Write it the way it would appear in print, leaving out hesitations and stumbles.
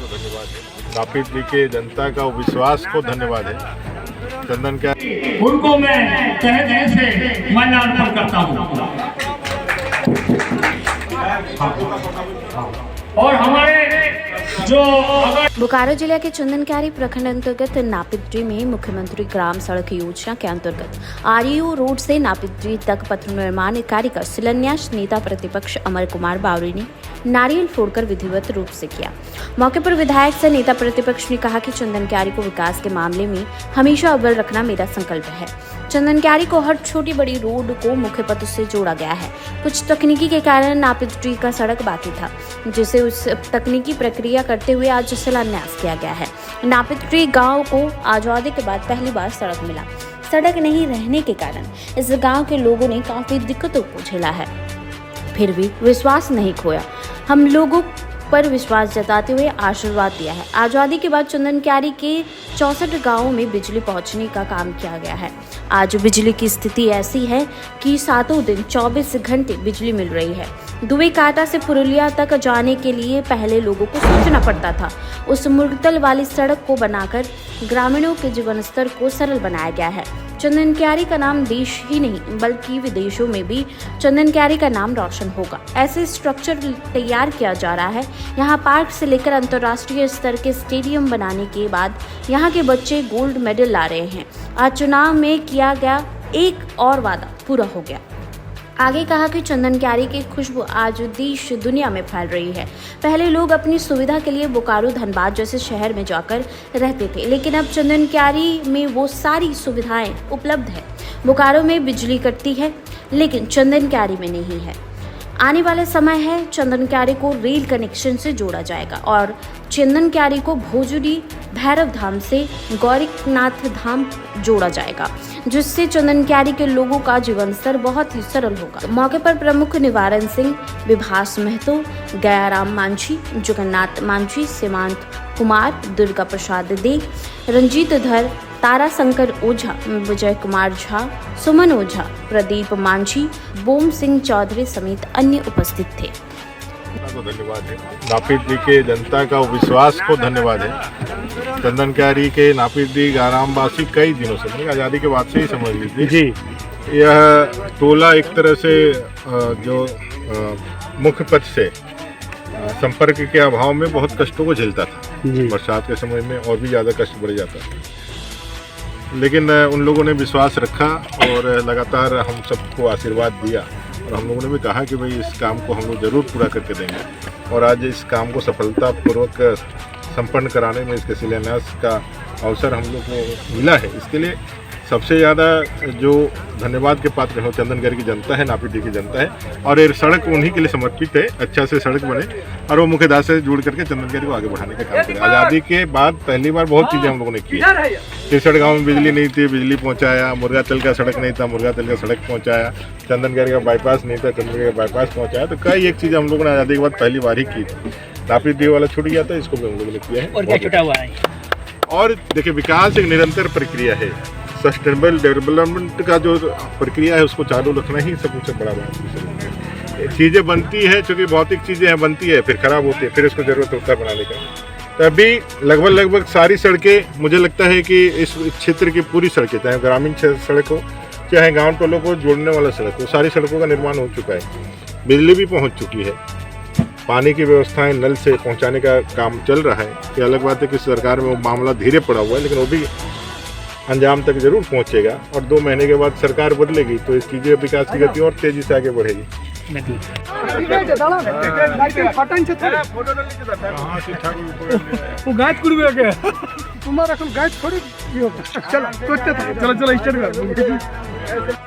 धन्यवाद है। नापित जी के जनता का विश्वास को धन्यवाद है। चंदन क्या उनको मैं तहे दिल से माल्यार्पण करता हूँ। और हमारे जो बोकारो जिले के चंदनक्यारी प्रखंड अंतर्गत नापित्री में मुख्यमंत्री ग्राम सड़क योजना के अंतर्गत आरयू रोड से नापित्री तक पथ निर्माण कार्य का शिलान्यास नेता प्रतिपक्ष अमर कुमार बावरी ने नारियल फोड़कर विधिवत रूप से किया। मौके पर विधायक से नेता प्रतिपक्ष ने कहा कि चंदनक्यारी को विकास के मामले में हमेशा अव्वल रखना मेरा संकल्प है। चंदनक्यारी को हर छोटी बड़ी रोड को मुख्य पथ से जोड़ा गया है। कुछ तकनीकी के कारण नापित्री का सड़क बाकी था, जिसे उस तकनीकी प्रक्रिया करते हुए आज शिलान्यास किया गया है। नापित्री गांव को आजादी के बाद पहली बार सड़क मिला। सड़क नहीं रहने के कारण इस गांव के लोगों ने काफी दिक्कतों को झेला है, फिर भी विश्वास नहीं खोया। हम लोगों पर विश्वास जताते हुए आशीर्वाद दिया है। आजादी के बाद चंदनक्यारी के 64 गांवों में बिजली पहुंचने का काम किया गया है। आज बिजली की स्थिति ऐसी है कि सातों दिन 24 घंटे बिजली मिल रही है। दुबई काटा से पुरुलिया तक जाने के लिए पहले लोगों को सोचना पड़ता था। उस मुड़तल वाली सड़क को बनाकर ग्रामीणों के जीवन स्तर को सरल बनाया गया है। चंदनक्यारी का नाम देश ही नहीं बल्कि विदेशों में भी चंदनक्यारी का नाम रोशन होगा। ऐसे स्ट्रक्चर तैयार किया जा रहा है। यहाँ पार्क से लेकर अंतर्राष्ट्रीय स्तर के स्टेडियम बनाने के बाद यहाँ के बच्चे गोल्ड मेडल ला रहे हैं। आज चुनाव में किया गया एक और वादा पूरा हो गया। आगे कहा कि चंदनक्यारी की खुशबू आज देश दुनिया में फैल रही है। पहले लोग अपनी सुविधा के लिए बोकारो धनबाद जैसे शहर में जाकर रहते थे, लेकिन अब चंदनक्यारी में वो सारी सुविधाएं उपलब्ध है। बोकारो में बिजली कटती है, लेकिन चंदनक्यारी में नहीं है। आने वाला समय है चंदनक्यारी को रेल कनेक्शन से जोड़ा जाएगा और चंदनक्यारी को भोजुरी भैरव धाम से गौरीनाथ धाम जोड़ा जाएगा, जिससे चंदनक्यारी के लोगों का जीवन स्तर बहुत ही सरल होगा। मौके पर प्रमुख निवारण सिंह, विभास महतो, गयाराम मांझी, जगन्नाथ मांझी, सीमांत कुमार, दुर्गा प्रसाद दे, रंजीत धर, तारा शंकर ओझा, विजय कुमार झा, सुमन ओझा, प्रदीप मांझी, बोम सिंह चौधरी समेत अन्य उपस्थित थे। को धन्यवाद है। नापित जी के जनता का विश्वास को धन्यवाद है। चंदनक्यारी के नापित जी ग्रामवासी कई दिनों से, मतलब आज़ादी के बाद से ही समझ लीजिए जी, यह टोला एक तरह से जो मुख्य पथ से संपर्क के अभाव में बहुत कष्टों को झेलता था। बरसात के समय में और भी ज़्यादा कष्ट बढ़ जाता था, लेकिन उन लोगों ने विश्वास रखा और लगातार हम सबको आशीर्वाद दिया और हम लोगों ने भी कहा कि भाई इस काम को हम लोग ज़रूर पूरा करके देंगे। और आज इस काम को सफलतापूर्वक संपन्न कराने में इसके शिलान्यास का अवसर हम लोग को मिला है। इसके लिए सबसे ज़्यादा जो धन्यवाद के पात्र हो चंदनक्यारी की जनता है, नापित जी की जनता है। और ये सड़क उन्हीं के लिए समर्पित है, अच्छा से सड़क बने और वो मुख्यधारा से जुड़ करके चंदनक्यारी को आगे बढ़ाने का काम करें। आज़ादी के बाद पहली बार बहुत चीज़ें हम लोगों ने की है। किसड़ गाँव में बिजली नहीं थी, बिजली पहुँचाया। मुर्गातल का सड़क नहीं था, मुर्गातल का सड़क पहुँचाया। चंदनक्यारी का बाईपास नहीं था, चंदनक्यारी का बाईपास पहुँचाया। तो कई एक चीज़ हम लोगों ने आज़ादी के बाद पहली बार ही की थी। नापित जी वाला छूट गया था, इसको भी हम लोगों ने किया है। और क्या छुटा हुआ है? और देखिए, विकास एक निरंतर प्रक्रिया है। सस्टेनेबल डेवलपमेंट का जो प्रक्रिया है उसको चालू रखना ही सबसे बड़ा बात है। चीज़ें बनती है, चूँकि भौतिक चीज़ें हैं, बनती है फिर ख़राब होती है, फिर उसको ज़रूरत होता है बनाने का। तो अभी लगभग सारी सड़कें, मुझे लगता है कि इस क्षेत्र की पूरी सड़कें, चाहे ग्रामीण सड़क हो चाहे गाँव टोलों को जोड़ने वाला सड़क हो, सारी सड़कों का निर्माण हो चुका है। बिजली भी पहुँच चुकी है। पानी की व्यवस्थाएं नल से पहुँचाने का काम चल रहा है। ये अलग बात है कि सरकार में वो मामला धीरे पड़ा हुआ है, लेकिन वो भी अंजाम तक जरूर पहुंचेगा। और 2 महीने के बाद सरकार बदलेगी तो इस चीज़ें विकास की गति और तेजी से आगे बढ़ेगी। तुम्हारा गाइड थोड़ी चलो चलो